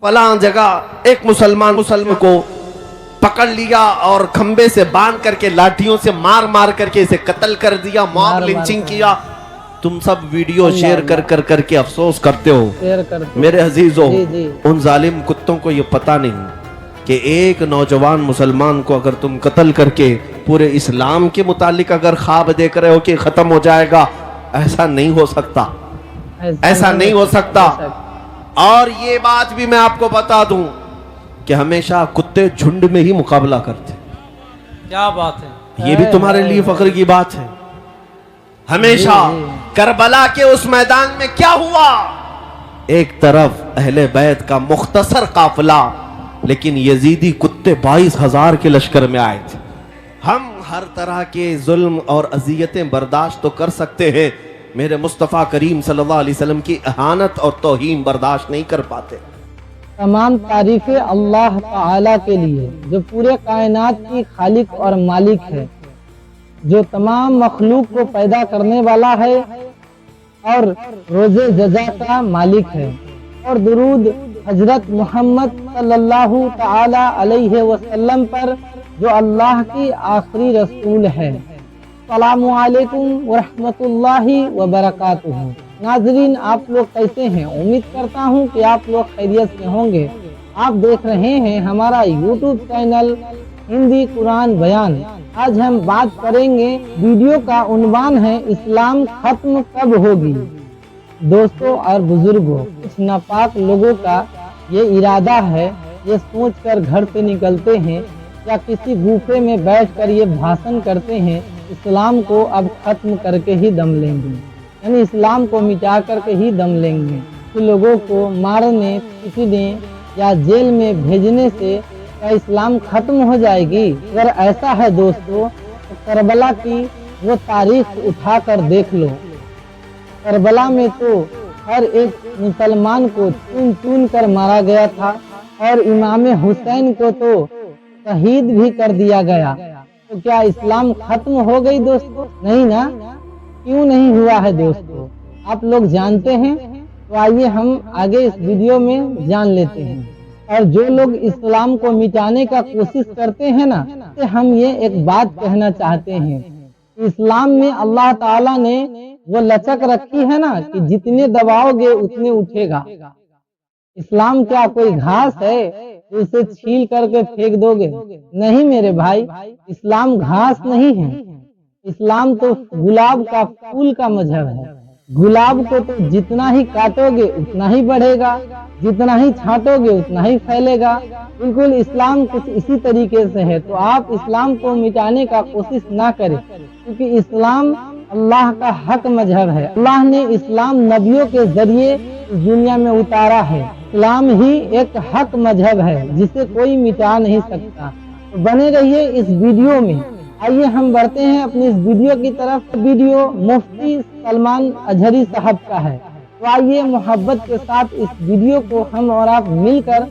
फलां जगह एक मुसलमान को पकड़ लिया और खंबे से बांध करके लाठियों से मार मार करके इसे कत्ल कर दिया, मॉब लिंचिंग किया। तुम सब वीडियो शेयर करके अफसोस करते हो। मेरे अजीजों, उन जालिम कुत्तों को ये पता नहीं कि एक नौजवान मुसलमान को अगर तुम कत्ल करके पूरे इस्लाम के मुतालिक अगर ख्वाब देख रहे हो कि खत्म हो जाएगा, ऐसा नहीं हो सकता, ऐसा नहीं हो सकता। और ये बात भी मैं आपको बता दूं कि हमेशा कुत्ते झुंड में ही मुकाबला करते। क्या बात है, ये भी तुम्हारे लिए फख्र की बात है। हमेशा करबला के उस मैदान में क्या हुआ, एक तरफ अहले बैत का मुख्तसर काफिला, लेकिन यजीदी कुत्ते 22,000 के लश्कर में आए थे। हम हर तरह के जुल्म और अजियतें बर्दाश्त तो कर सकते हैं, मेरे मुस्तफ़ा करीम सल्लल्लाहु अलैहि वसल्लम की इहानत और तौहीन बर्दाश्त नहीं कर पाते। तमाम तारीफें अल्लाह ताला के लिए जो पूरे कायनात की खालिक और मालिक है, जो तमाम मखलूक को पैदा करने वाला है और रोज़े जज़ा का मालिक है। और दुरूद हजरत मोहम्मद सल्लल्लाहु ताला अलैहि वसल्लम पर जो अल्लाह की आखिरी रसूल है। अस्सलामु अलैकुम व रहमतुल्लाहि व बरकातुहू। नाज़रीन, आप लोग कैसे हैं? उम्मीद करता हूं कि आप लोग खैरियत से होंगे। आप देख रहे हैं हमारा यूट्यूब चैनल हिंदी कुरान बयान। आज हम बात करेंगे, वीडियो का उन्वान है इस्लाम खत्म कब होगी। दोस्तों और बुजुर्गों, कुछ नापाक लोगों का ये इरादा है, ये सोचकर घर से निकलते हैं या किसी गुफे में बैठकर ये भाषण करते हैं, इस्लाम को अब खत्म करके ही दम लेंगे, यानी इस्लाम को मिटा करके ही दम लेंगे। तो लोगों को मारने, पीटने या जेल में भेजने से क्या इस्लाम खत्म हो जाएगी? अगर ऐसा है दोस्तों, तो करबला की वो तारीख उठाकर देख लो। करबला में तो हर एक मुसलमान को चुन चुन कर मारा गया था और इमाम हुसैन को तो शहीद भी कर दिया गया। तो क्या इस्लाम खत्म हो गई दोस्तों? नहीं ना। क्यों नहीं हुआ है दोस्तों, आप लोग जानते हैं? तो आइए हम आगे इस वीडियो में जान लेते हैं। और जो लोग इस्लाम को मिटाने का कोशिश करते हैं ना, तो हम ये एक बात कहना चाहते हैं, इस्लाम में अल्लाह ताला ने वो लचक रखी है ना कि जितने दबाओगे उतने उठेगा। इस्लाम क्या कोई घास है इसे छील करके फेंक दोगे? नहीं मेरे भाई, इस्लाम घास नहीं है। इस्लाम तो गुलाब का फूल का मजहब है। गुलाब को तो जितना ही काटोगे उतना ही बढ़ेगा, जितना ही छांटोगे उतना ही फैलेगा। बिल्कुल इस्लाम कुछ इसी तरीके से है। तो आप इस्लाम को मिटाने का कोशिश ना करें, क्योंकि इस्लाम अल्लाह का हक मजहब है। अल्लाह ने इस्लाम नबियों के जरिए इस दुनिया में उतारा है। इस्लाम ही एक हक मजहब है जिसे कोई मिटा नहीं सकता। तो बने रहिए इस वीडियो में। आइए हम बढ़ते हैं अपनी इस वीडियो की तरफ। वीडियो मुफ्ती सलमान अजहरी साहब का है। तो आइए मोहब्बत के साथ इस वीडियो को हम और आप मिलकर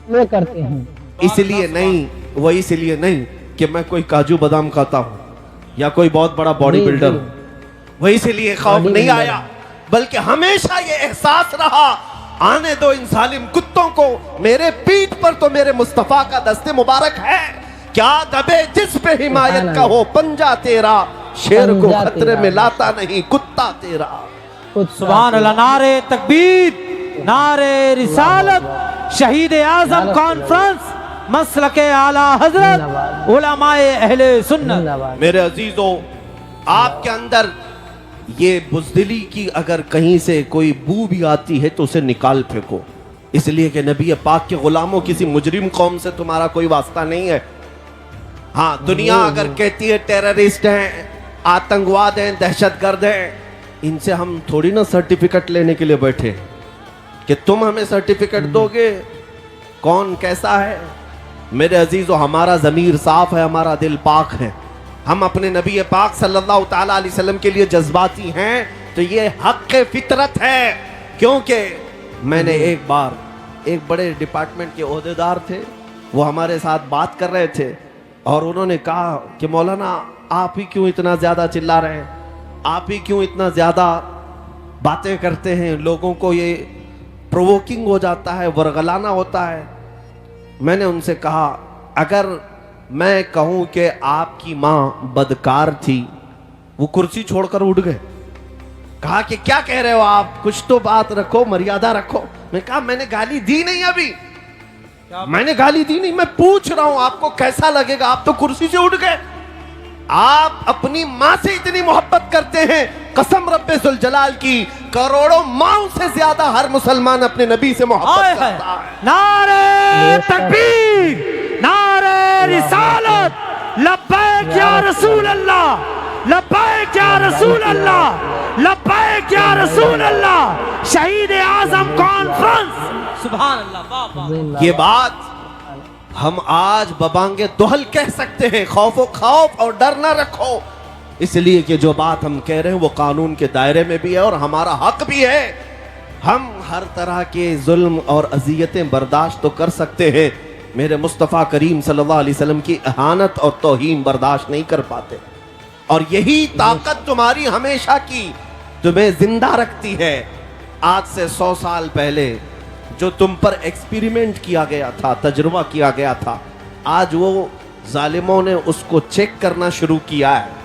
प्ले करते हैं। इसलिए नहीं, वो इसलिए नहीं कि मैं कोई काजू बादाम खाता हूँ या कोई बहुत बड़ा बॉडी बिल्डर, वो इसलिए खौफ नहीं आया, बल्कि हमेशा ये एहसास रहा, आने दो इन जालिम कुत्तों को, मेरे पीठ पर तो मेरे मुस्तफा का दस्ते मुबारक है। क्या दबे जिस पे हिमायत का हो पंजा तेरा, शेर को खतरे में लाता नहीं कुत्ता तेरा। सुभान अल्लाह। नारे तकबीर, नारे रिसालत, शहीद आजम कॉन्फ्रेंस, मसलके आला हजरत, उलमाए अहले सुन्नत। मेरे अजीजों, आपके अंदर ये बुज़दिली की अगर कहीं से कोई बू भी आती है तो उसे निकाल फेंको, इसलिए कि नबी पाक के गुलामों, किसी मुजरिम कौम से तुम्हारा कोई वास्ता नहीं है। हाँ, दुनिया अगर कहती है टेररिस्ट हैं, आतंकवाद हैं, दहशतगर्द हैं, इनसे हम थोड़ी ना सर्टिफिकेट लेने के लिए बैठे कि तुम हमें सर्टिफिकेट दोगे, कौन कैसा है। मेरे अजीजों, हमारा ज़मीर साफ है, हमारा दिल पाक है, हम अपने नबी पाक सल्लल्लाहु ताला अलैहि वसल्लम के लिए जज्बाती हैं, तो ये हक़ फितरत है। क्योंकि मैंने एक बार, एक बड़े डिपार्टमेंट के ओहदेदार थे, वो हमारे साथ बात कर रहे थे और उन्होंने कहा कि मौलाना आप ही क्यों इतना ज़्यादा चिल्ला रहे हैं, आप ही क्यों इतना ज़्यादा बातें करते हैं, लोगों को ये प्रोवोकिंग हो जाता है, वरगलाना होता है। मैंने उनसे कहा अगर मैं कहूं कि आपकी मां बदकार थी, वो कुर्सी छोड़कर उठ गए। कहा कि क्या कह रहे हो आप, कुछ तो बात रखो, मर्यादा रखो। मैं कहा मैंने गाली दी नहीं, अभी मैंने गाली दी नहीं, मैं पूछ रहा हूं आपको कैसा लगेगा। आप तो कुर्सी से उठ गए। आप अपनी मां से इतनी मोहब्बत करते हैं, कसम रब्बे जुल जलाल की, करोड़ों माओं से ज्यादा हर मुसलमान अपने नबी से मोहब्बत करता है। नारे तकबीर, नारे रिसालत, लब्बैक या रसूल अल्लाह, लब्बैक या रसूल अल्लाह, लब्बैक या रसूल अल्लाह। शहीद आजम कॉन्फ्रेंस, सुभान अल्लाह, वाह वाह। ये बात हम आज बबांगे दोहल कह सकते हैं, खौफ और डर ना रखो, इसलिए कि जो बात हम कह रहे हैं वो कानून के दायरे में भी है और हमारा हक भी है। हम हर तरह के जुल्म और अजियतें बर्दाश्त तो कर सकते हैं, मेरे मुस्तफ़ा करीम सल्लल्लाहु अलैहि वसल्लम की इहानत और तौहीन बर्दाश्त नहीं कर पाते। और यही ताकत तुम्हारी हमेशा की तुम्हें जिंदा रखती है। आज से 100 साल पहले जो तुम पर एक्सपेरिमेंट किया गया था, तजुर्बा किया गया था, आज वो जालिमों ने उसको चेक करना शुरू किया है।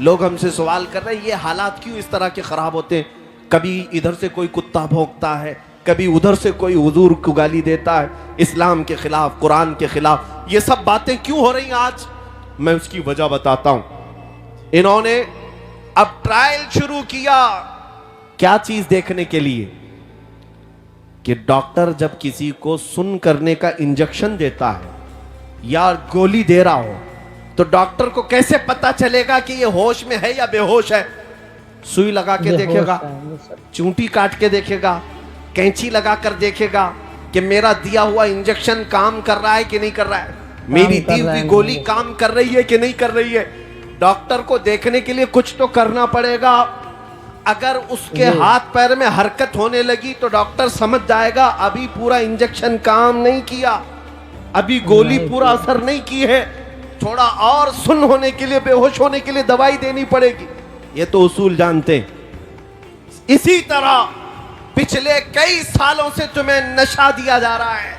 लोग हमसे सवाल कर रहे हैं ये हालात क्यों इस तरह के खराब होते हैं, कभी इधर से कोई कुत्ता भौंकता है, कभी उधर से कोई हुजूर को गाली देता है, इस्लाम के खिलाफ, कुरान के खिलाफ, ये सब बातें क्यों हो रही हैं आज? मैं उसकी वजह बताता हूं। इन्होंने अब ट्रायल शुरू किया, क्या चीज देखने के लिए कि डॉक्टर जब किसी को सुन करने का इंजेक्शन देता है या गोली दे रहा हो तो डॉक्टर को कैसे पता चलेगा कि ये होश में है या बेहोश है? सुई लगा के देखेगा, चूंटी काट के देखेगा, कैंची लगा कर देखेगा कि मेरा दिया हुआ इंजेक्शन काम कर रहा है कि नहीं कर रहा है, मेरी दी हुई गोली काम कर रही है कि नहीं कर रही है। डॉक्टर को देखने के लिए कुछ तो करना पड़ेगा। अगर उसके हाथ पैर में हरकत होने लगी तो डॉक्टर समझ जाएगा अभी पूरा इंजेक्शन काम नहीं किया, अभी गोली पूरा असर नहीं की है, थोड़ा और सुन्न होने के लिए, बेहोश होने के लिए दवाई देनी पड़ेगी। ये तो उसूल जानते हैं। इसी तरह पिछले कई सालों से तुम्हें नशा दिया जा रहा है,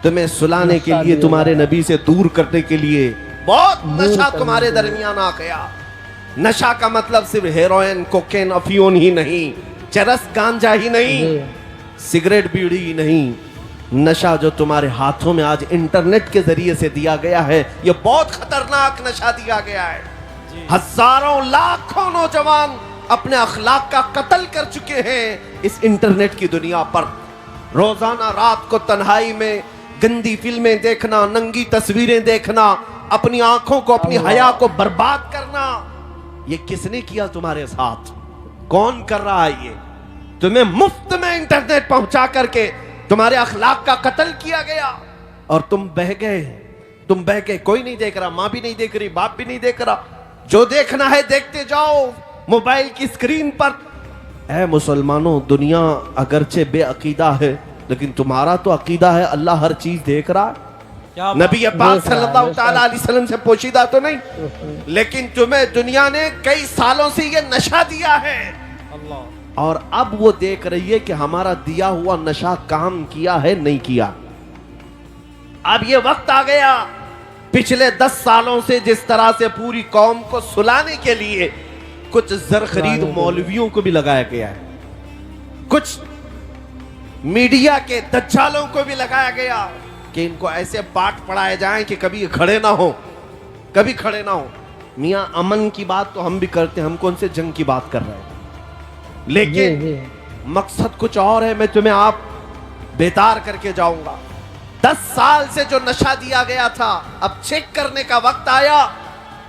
तुम्हें सुलाने के लिए, तुम्हारे नबी से दूर करने के लिए बहुत नशा तुम्हारे दरमियान आ गया। नशा का मतलब सिर्फ हेरोइन, कोकेन, अफीन ही नहीं, चरस, गांजा ही नहीं, सिगरेट, बीड़ी ही नहीं। नशा जो तुम्हारे हाथों में आज इंटरनेट के जरिए से दिया गया है, ये बहुत खतरनाक नशा दिया गया है। हजारों लाखों नौजवान अपने अखलाक का कत्ल कर चुके हैं इस इंटरनेट की दुनिया पर। रोजाना रात को तन्हाई में गंदी फिल्में देखना, नंगी तस्वीरें देखना, अपनी आंखों को, अपनी हया को बर्बाद करना, ये किसने किया तुम्हारे साथ? कौन कर रहा है ये? तुम्हें मुफ्त में इंटरनेट पहुंचा करके तुम्हारे अखलाक का कत्ल किया गया और तुम बह गए। कोई नहीं देख रहा, मां भी नहीं देख रही, बाप भी नहीं देख रहा, जो देखना है देखते जाओ मोबाइल की स्क्रीन पर। ऐ मुसलमानों, दुनिया अगरचे बेअकीदा है लेकिन तुम्हारा तो अकीदा है अल्लाह हर चीज देख रहा है। नबी पाक सल्लल्लाहु ताला अलैहि वसल्लम से पोशीदा तो नहीं, लेकिन तुम्हें दुनिया ने कई सालों से ये नशा दिया है और अब वो देख रही है कि हमारा दिया हुआ नशा काम किया है नहीं किया। अब ये वक्त आ गया, पिछले 10 सालों से जिस तरह से पूरी कौम को सुलाने के लिए कुछ जर खरीद मौलवियों को भी लगाया गया है, कुछ मीडिया के दज्जालों को भी लगाया गया कि इनको ऐसे पाठ पढ़ाए जाएं कि कभी खड़े ना हो, कभी खड़े ना हो। मियां अमन की बात तो हम भी करते हैं, हम कौन से जंग की बात कर रहे हैं, लेकिन मकसद कुछ और है। मैं तुम्हें आप बेदार करके जाऊंगा। 10 साल से जो नशा दिया गया था, अब चेक करने का वक्त आया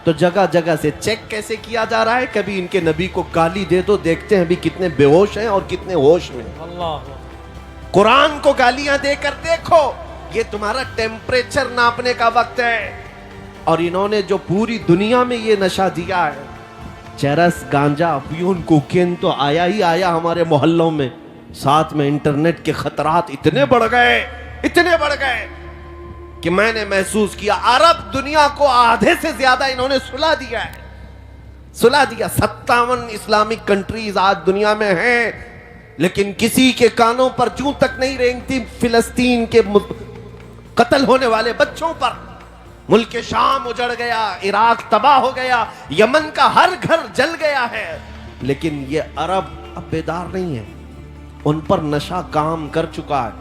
तो जगह जगह से चेक कैसे किया जा रहा है। कभी इनके नबी को गाली दे दो, देखते हैं अभी कितने बेहोश हैं और कितने होश में। कुरान को गालियां देकर देखो, ये तुम्हारा टेम्परेचर नापने का वक्त है। और इन्होंने जो पूरी दुनिया में ये नशा दिया है, चरस, गांजा, अफीम, कोकेन तो आया ही आया हमारे मोहल्लों में, साथ में इंटरनेट के खतरात इतने बढ़ गए कि मैंने महसूस किया अरब दुनिया को आधे से ज्यादा इन्होंने सुला दिया है। 57 इस्लामिक कंट्रीज आज दुनिया में हैं لیکن کسی کے کانوں پر جوں تک نہیں رینگتی فلسطین کے قتل ہونے والے بچوں پر. ملک شام اجڑ گیا، عراق تباہ ہو گیا، یمن کا ہر گھر جل گیا ہے، لیکن یہ عرب اب بیدار نہیں ہے، ان پر نشہ کام کر چکا ہے.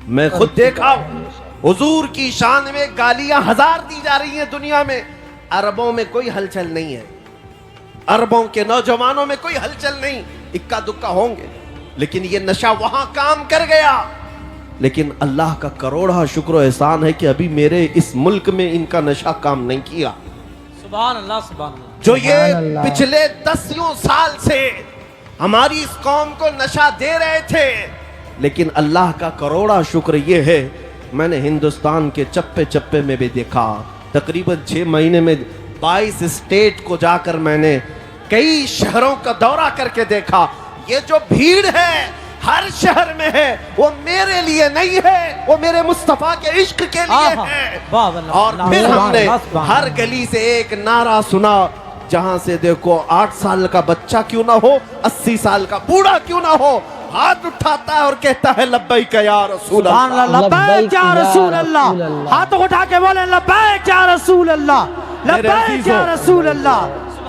میں خود دیکھا ہوں، حضور کی شان میں گالیاں ہزار دی جا رہی ہیں دنیا میں، عربوں میں کوئی ہلچل نہیں ہے، عربوں کے نوجوانوں میں کوئی ہلچل نہیں، اکا دکا ہوں گے، لیکن یہ نشہ وہاں کام کر گیا. لیکن اللہ کا کروڑا شکر و احسان ہے کہ ابھی میرے اس ملک میں ان کا نشہ کام نہیں کیا. سبحان اللہ سبحان اللہ. جو یہ پچھلے 10 سال سے ہماری اس قوم کو نشہ دے رہے تھے، لیکن اللہ کا کروڑا شکر یہ ہے، میں نے ہندوستان کے چپے چپے میں بھی دیکھا، تقریباً 6 مہینے میں 22 اسٹیٹ کو جا کر میں نے کئی شہروں کا دورہ کر کے دیکھا. یہ جو بھیڑ ہے ہر شہر میں ہے، وہ میرے لیے نہیں ہے، وہ میرے مصطفیٰ کے عشق کے لیے ہے. اور پھر ہم نے ہر گلی سے ایک نعرہ سنا، جہاں سے دیکھو 8 سال کا بچہ کیوں نہ ہو، 80 سال کا بوڑھا کیوں نہ ہو، ہاتھ اٹھاتا ہے اور کہتا ہے لبیک یا رسول سبحان اللہ. اللہ. لبیک یا رسول اللہ. ہاتھ اٹھا کے بولیں لبیک یا رسول اللہ، لبیک یا رسول اللہ.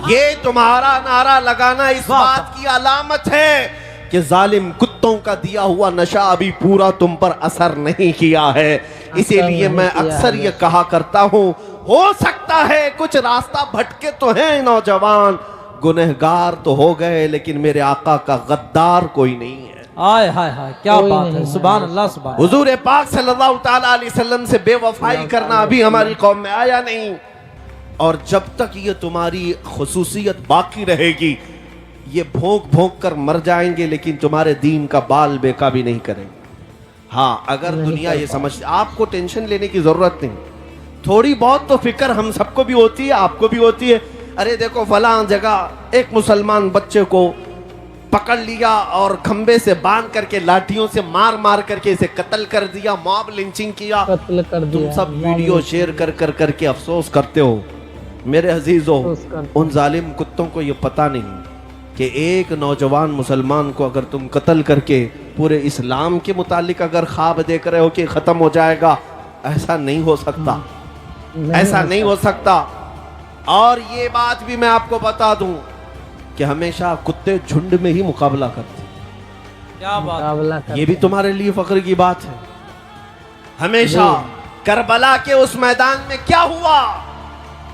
یہ تمہارا نعرہ لگانا اس بات کی علامت ہے کہ ظالم کتوں کا دیا ہوا نشہ ابھی پورا تم پر اثر نہیں کیا ہے. اسی لیے میں اکثر یہ کہا کرتا ہوں، ہو سکتا ہے کچھ راستہ بھٹکے تو ہیں نوجوان، گنہگار تو ہو گئے، لیکن میرے آقا کا غدار کوئی نہیں ہے. آئے ہائے ہائے کیا بات ہے. سبحان اللہ سبحان. حضور پاک صلی اللہ تعالی علیہ وسلم سے بے وفائی کرنا ابھی ہماری قوم میں آیا نہیں، اور جب تک یہ تمہاری خصوصیت باقی رہے گی، یہ بھونک بھونک کر مر جائیں گے لیکن تمہارے دین کا بال بیکا بھی نہیں کریں گے. ہاں اگر دنیا یہ سمجھتے، آپ کو ٹینشن لینے کی ضرورت نہیں، تھوڑی بہت تو فکر ہم سب کو بھی ہوتی ہے، آپ کو بھی ہوتی ہے. ارے دیکھو فلاں جگہ ایک مسلمان بچے کو پکڑ لیا اور کھمبے سے باندھ کر کے لاٹھیوں سے مار مار کر کے اسے قتل کر دیا، موب لنچنگ کیا. تم سب ویڈیو شیئر کر کے افسوس کرتے ہو. میرے عزیزو، ان ظالم کتوں کو یہ پتہ نہیں کہ ایک نوجوان مسلمان کو اگر تم قتل کر کے پورے اسلام کے متعلق اگر خواب دیکھ رہے ہو کہ ختم ہو جائے گا، ایسا نہیں ہو سکتا، ایسا نہیں ہو سکتا. اور یہ بات بھی میں آپ کو بتا دوں کہ ہمیشہ کتے جھنڈ میں ہی مقابلہ کرتے. کیا بات. یہ بھی تمہارے لیے فخر کی بات ہے. ہمیشہ کربلا کے اس میدان میں کیا ہوا،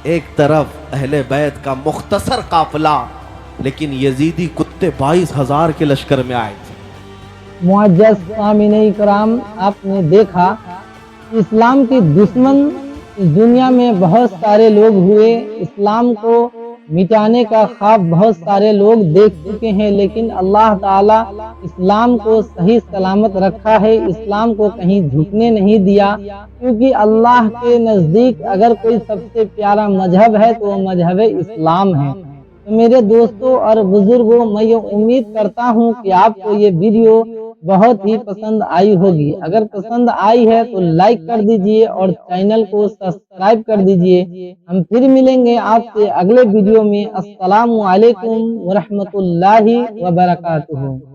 ایک طرف اہل بیت کا مختصر قافلہ، لیکن یزیدی کتے 22,000 کے لشکر میں آئے تھے. معزز سامعین کرام، آپ نے دیکھا اسلام کے دشمن اس دنیا میں بہت سارے لوگ ہوئے، اسلام کو مٹانے کا خواب بہت سارے لوگ دیکھ چکے ہیں، لیکن اللہ تعالیٰ اسلام کو صحیح سلامت رکھا ہے، اسلام کو کہیں جھکنے نہیں دیا، کیونکہ اللہ کے نزدیک اگر کوئی سب سے پیارا مذہب ہے تو وہ مذہب اسلام ہے. تو میرے دوستوں اور بزرگوں، میں یہ امید کرتا ہوں کہ آپ کو یہ ویڈیو بہت ہی پسند آئی ہوگی. اگر پسند آئی ہے تو لائک کر دیجئے اور چینل کو سبسکرائب کر دیجئے. ہم پھر ملیں گے آپ سے اگلے ویڈیو میں. السلام علیکم ورحمۃ اللہ وبرکاتہ.